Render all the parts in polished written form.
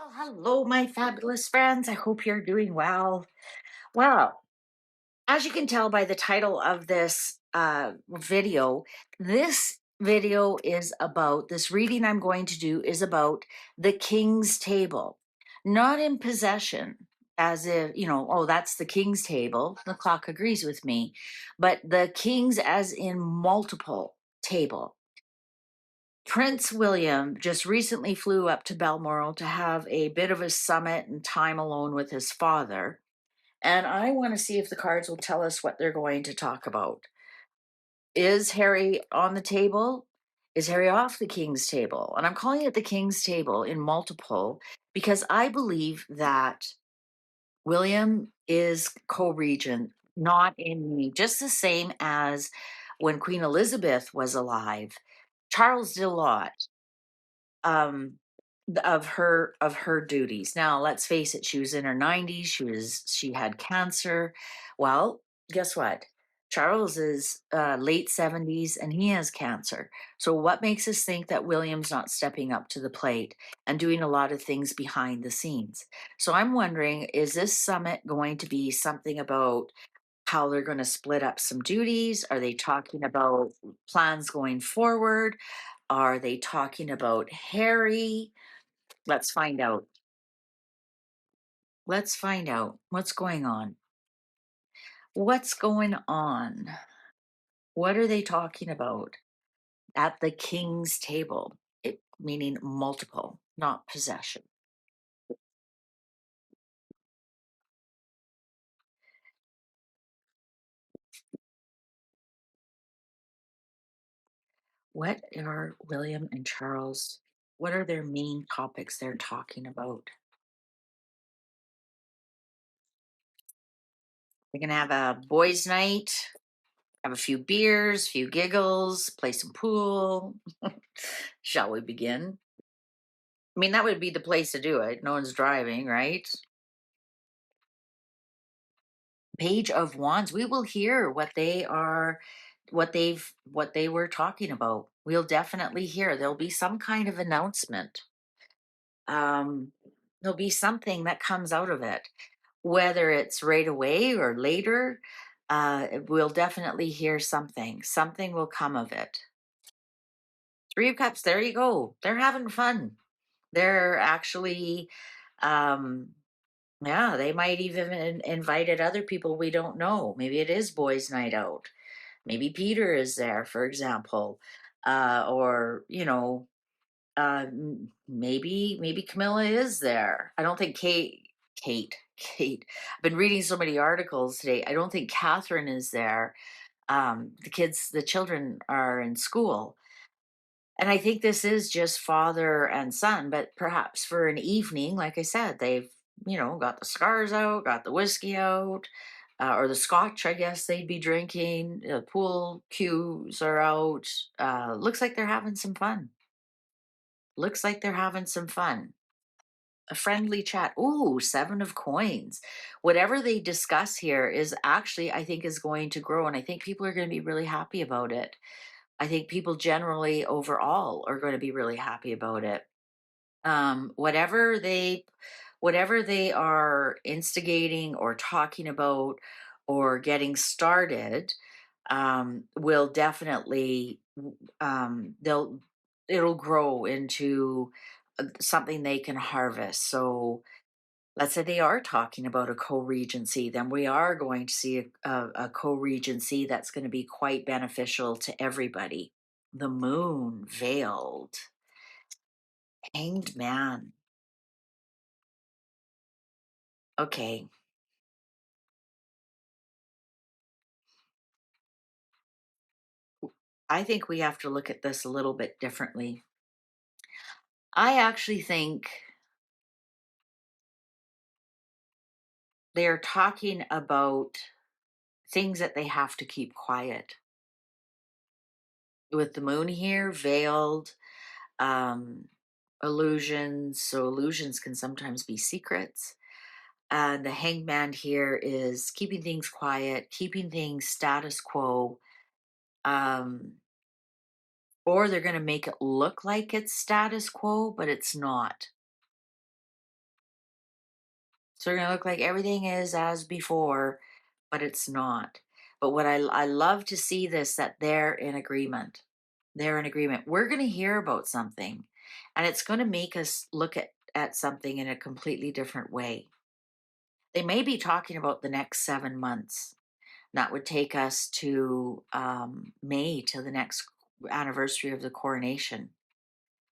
Well, hello, my fabulous friends. I hope you're doing well. Well, as you can tell by the title of this this video is about this reading I'm going to do is about the king's table, not in possession, as if, oh, that's the king's table. The clock agrees with me, but the king's as in multiple table. Prince William just recently flew up to Balmoral to have a bit of a summit and time alone with his father. And I want to see if the cards will tell us what they're going to talk about. Is Harry on the table? Is Harry off the king's table? And I'm calling it the king's table in multiple because I believe that William is co regent, not in me, just the same as when Queen Elizabeth was alive. Charles did a lot um of her duties. Now, let's face it, she was in her 90s, she had cancer. Well, guess what? Charles is late 70s and he has cancer. So what makes us think that William's not stepping up to the plate and doing a lot of things behind the scenes? So I'm wondering, is this summit going to be something about how they're going to split up some duties? Are they talking about plans going forward? Are they talking about Harry? Let's find out. Let's find out what's going on. What's going on? What are they talking about at the king's table? It meaning multiple, not possession. What are William and Charles? What are their main topics they're talking about? They're gonna have a boys' night, have a few beers, few giggles, play some pool. Shall we begin? I mean, that would be the place to do it. No one's driving, right? Page of Wands. We will hear what they are, what they were talking about. We'll definitely hear. There'll be some kind of announcement. Um, there'll be something that comes out of it, whether it's right away or later. We'll definitely hear something. Something will come of it. Three of Cups. There you go. They're having fun. They're actually, um, yeah, they might even invited other people we don't know. Maybe it is boys' night out. Maybe Peter is there, for example, or maybe Camilla is there. I don't think Kate. I've been reading so many articles today. I don't think Catherine is there. The children are in school. And I think this is just father and son, but perhaps for an evening, like I said, they've, got the scars out, got the whiskey out, or the scotch, I guess they'd be drinking. The pool cues are out. Looks like they're having some fun. Looks like they're having some fun. A friendly chat. Ooh, seven of coins. Whatever they discuss here is actually, I think, is going to grow. And I think people are going to be really happy about it. I think people generally overall are going to be really happy about it. Um, whatever they whatever they are instigating or talking about or getting started, will definitely they'll it'll grow into something they can harvest. So let's say they are talking about a co-regency, then we are going to see a co-regency that's going to be quite beneficial to everybody. The moon veiled, hanged man. Okay, I think we have to look at this a little bit differently. I actually think they're talking about things that they have to keep quiet. With the moon here, veiled, um, illusions. So illusions can sometimes be secrets. And the hangman here is keeping things quiet, keeping things status quo. Um, or they're going to make it look like it's status quo, but it's not. So they're going to look like everything is as before, but it's not. But what I love to see this, that they're in agreement. They're in agreement. We're going to hear about something, and it's going to make us look at something in a completely different way. They may be talking about the next 7 months. That would take us to May, to the next anniversary of the coronation.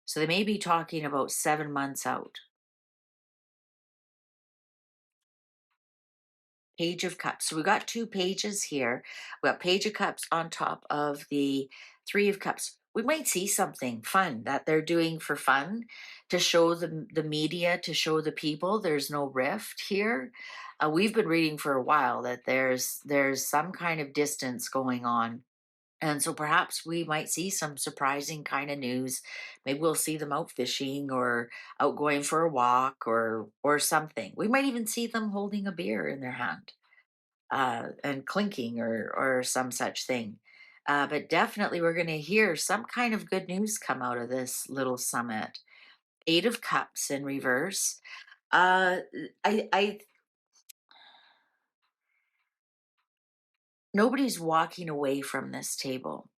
So they may be talking about 7 months out. Page of Cups. So we got two pages here. We got Page of Cups on top of the Three of Cups. We might see something fun that they're doing for fun to show the media, to show the people there's no rift here. We've been reading for a while that there's some kind of distance going on. And so perhaps we might see some surprising kind of news. Maybe we'll see them out fishing or out going for a walk or something. We might even see them holding a beer in their hand and clinking or some such thing. But definitely, we're going to hear some kind of good news come out of this little summit. Eight of Cups in reverse. Uh, I Nobody's walking away from this table.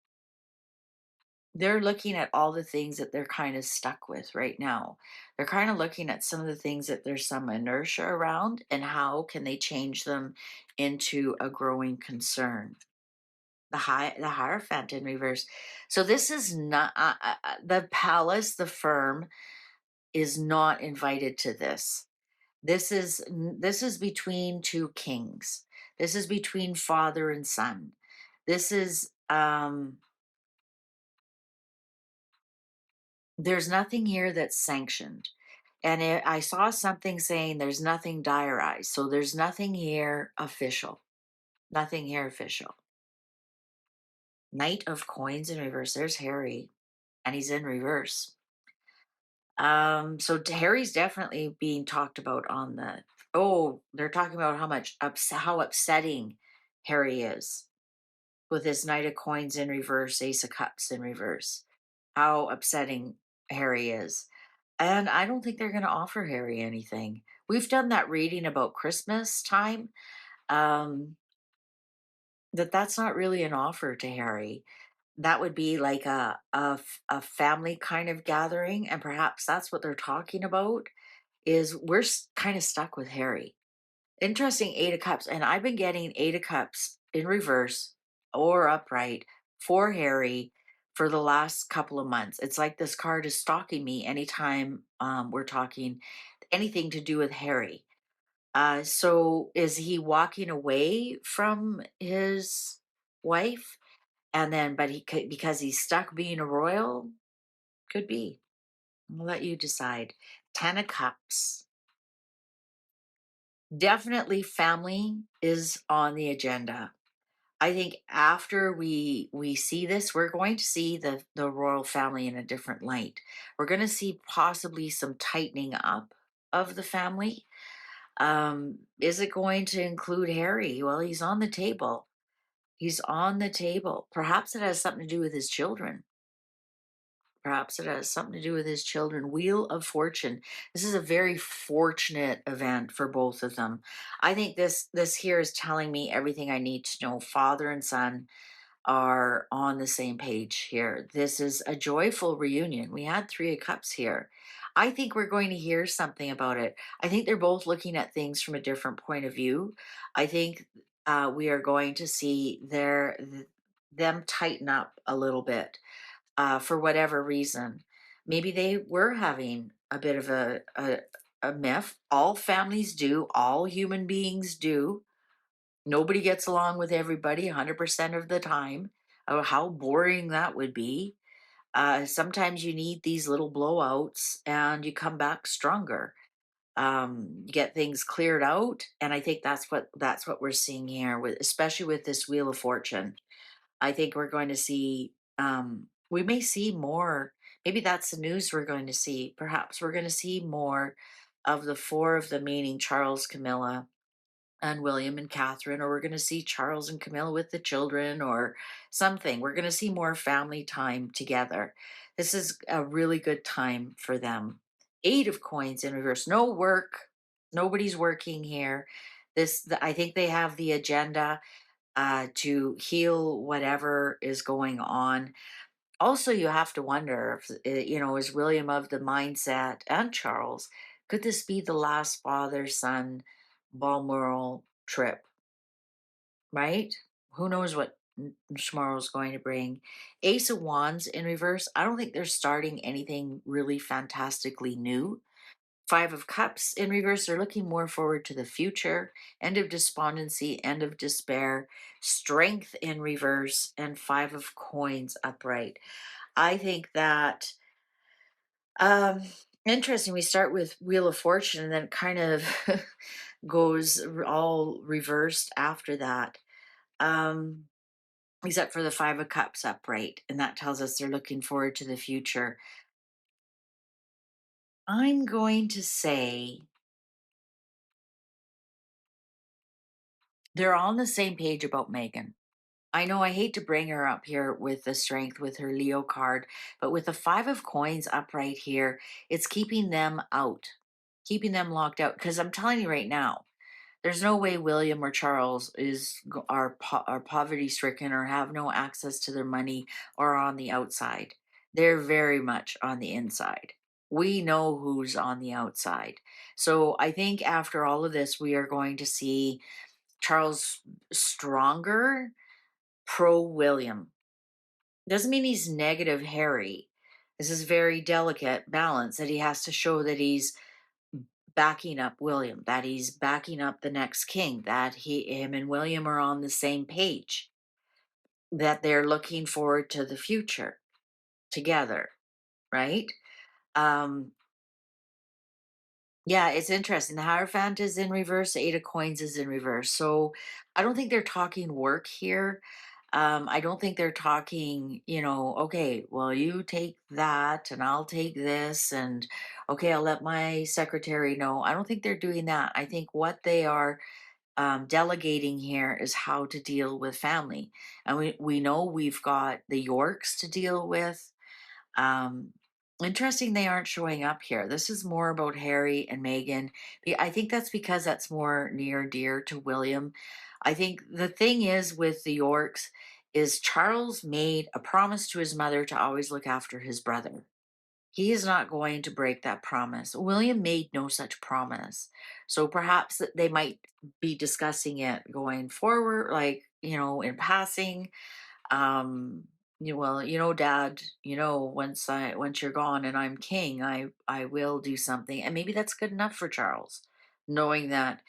They're looking at all the things that they're kind of stuck with right now. They're kind of looking at some of the things that there's some inertia around, and how can they change them into a growing concern. The Hierophant in reverse. So this is not the palace, the firm is not invited to this. This is between two kings. This is between father and son. This is there's nothing here that's sanctioned. And I saw something saying there's nothing diarized. So there's nothing here official. Nothing here official. Knight of Coins in reverse. There's Harry, and he's in reverse. So Harry's definitely being talked about on the. Oh, they're talking about how upsetting Harry is with his Knight of Coins in reverse, Ace of Cups in reverse. How upsetting Harry is. And I don't think they're going to offer Harry anything. We've done that reading about Christmas time. Um, that's not really an offer to Harry. That would be like a family kind of gathering, and perhaps that's what they're talking about. Is we're kind of stuck with Harry. Interesting, Eight of Cups, and I've been getting Eight of Cups in reverse or upright for Harry for the last couple of months. It's like this card is stalking me anytime we're talking anything to do with Harry. So is he walking away from his wife? And then, but because he's stuck being a royal, could be. I'll let you decide. Ten of Cups. Definitely family is on the agenda. I think after we see this, we're going to see the royal family in a different light. We're going to see possibly some tightening up of the family. Is it going to include Harry? Well, he's on the table. He's on the table. Perhaps it has something to do with his children. Perhaps it has something to do with his children. Wheel of Fortune. This is a very fortunate event for both of them. I think this here is telling me everything I need to know. Father and son are on the same page here. This is a joyful reunion. We had Three of Cups here. I think we're going to hear something about it. I think they're both looking at things from a different point of view. I think we are going to see them tighten up a little bit for whatever reason. Maybe they were having a bit of a miff. All families do, all human beings do. Nobody gets along with everybody 100% of the time. Oh, how boring that would be. Sometimes you need these little blowouts and you come back stronger. You get things cleared out, and I think that's what we're seeing here, with especially with this Wheel of Fortune. I think we're going to see, we may see more. Maybe that's the news we're going to see. Perhaps we're going to see more of the four of them, meaning Charles, Camilla, and William and Catherine, or we're going to see Charles and Camilla with the children or something. We're going to see more family time together. This is a really good time for them. Eight of Coins in reverse. No work. Nobody's working here. I think they have the agenda to heal whatever is going on. Also, you have to wonder if, is William of the mindset, and Charles, could this be the last father son Balmoral trip, right? Who knows what tomorrow's going to bring. Ace of Wands in reverse. I don't think they're starting anything really fantastically new. Five of Cups in reverse, they're looking more forward to the future. End of despondency, end of despair, strength in reverse, and Five of Coins upright. I think that um interesting. We start with Wheel of Fortune and then kind of goes all reversed after that. Um except for the Five of Cups upright, and that tells us they're looking forward to the future. I'm going to say they're all on the same page about Megan. I know I hate to bring her up here with the strength with her Leo card, but with the Five of Coins up right here, it's keeping them out, keeping them locked out. Because I'm telling you right now, there's no way William or Charles are poverty stricken or have no access to their money or on the outside. They're very much on the inside. We know who's on the outside. So I think after all of this, we are going to see Charles stronger, pro William. Doesn't mean he's negative Harry. This is very delicate balance that he has to show that he's backing up William, that he's backing up the next king, that him and William are on the same page, that they're looking forward to the future together, right? Um, Yeah, it's interesting. The Hierophant is in reverse, the Eight of Coins is in reverse. So I don't think they're talking work here. I don't think they're talking, okay, well, you take that and I'll take this, and okay, I'll let my secretary know. I don't think they're doing that. I think what they are delegating here is how to deal with family. And we know we've got the Yorks to deal with. um, Interesting they aren't showing up here. This is more about Harry and Meghan. I think that's because that's more near dear to William. I think the thing is with the Yorks is Charles made a promise to his mother to always look after his brother. He is not going to break that promise. William made no such promise. So perhaps that they might be discussing it going forward, like, in passing. Well, Dad, once you're gone and I'm king, I will do something. And maybe that's good enough for Charles, knowing that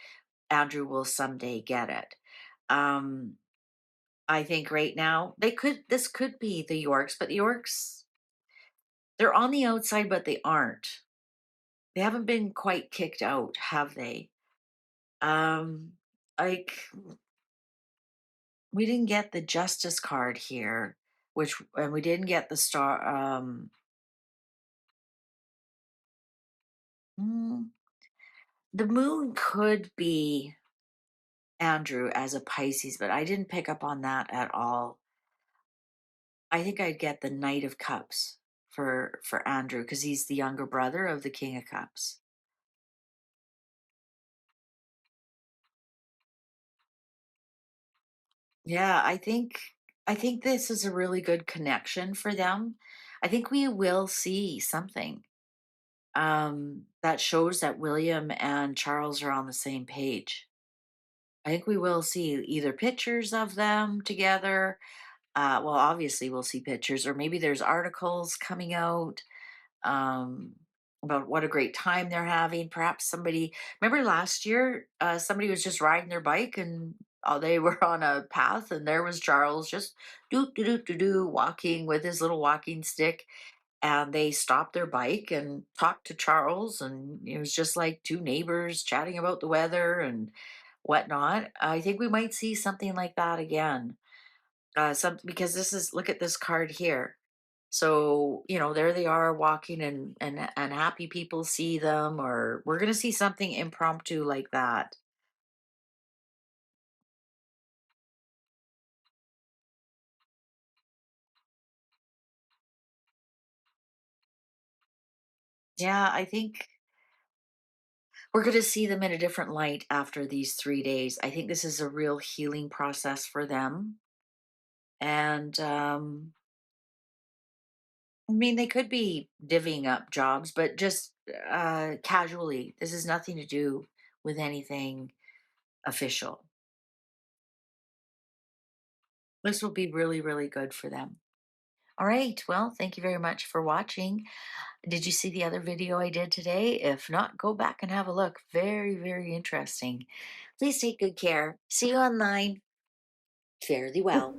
Andrew will someday get it. Um, I think right now this could be the Yorks, but the Yorks, they're on the outside, but they aren't. They haven't been quite kicked out, have they? Like, we didn't get the Justice card here, and we didn't get the star. Mm, The moon could be Andrew as a Pisces, but I didn't pick up on that at all. I think I'd get the Knight of Cups for Andrew because he's the younger brother of the King of Cups. Yeah, I think this is a really good connection for them. I think we will see something that shows that William and Charles are on the same page. I think we will see either pictures of them together. Well, obviously, we'll see pictures, or maybe there's articles coming out um, about what a great time they're having. Perhaps somebody, remember last year, somebody was just riding their bike and they were on a path, and there was Charles just walking with his little walking stick. And they stopped their bike and talked to Charles, and it was just like two neighbors chatting about the weather and whatnot. I think we might see something like that again. Some because this is look at this card here. So, there they are walking, and happy people see them, or we're gonna see something impromptu like that. Yeah, I think we're going to see them in a different light after these 3 days. I think this is a real healing process for them. And I mean, they could be divvying up jobs, but just casually. This has nothing to do with anything official. This will be really, really good for them. All right. Well, thank you very much for watching. Did you see the other video I did today? If not, go back and have a look. Very, very interesting. Please take good care. See you online. Fare thee well.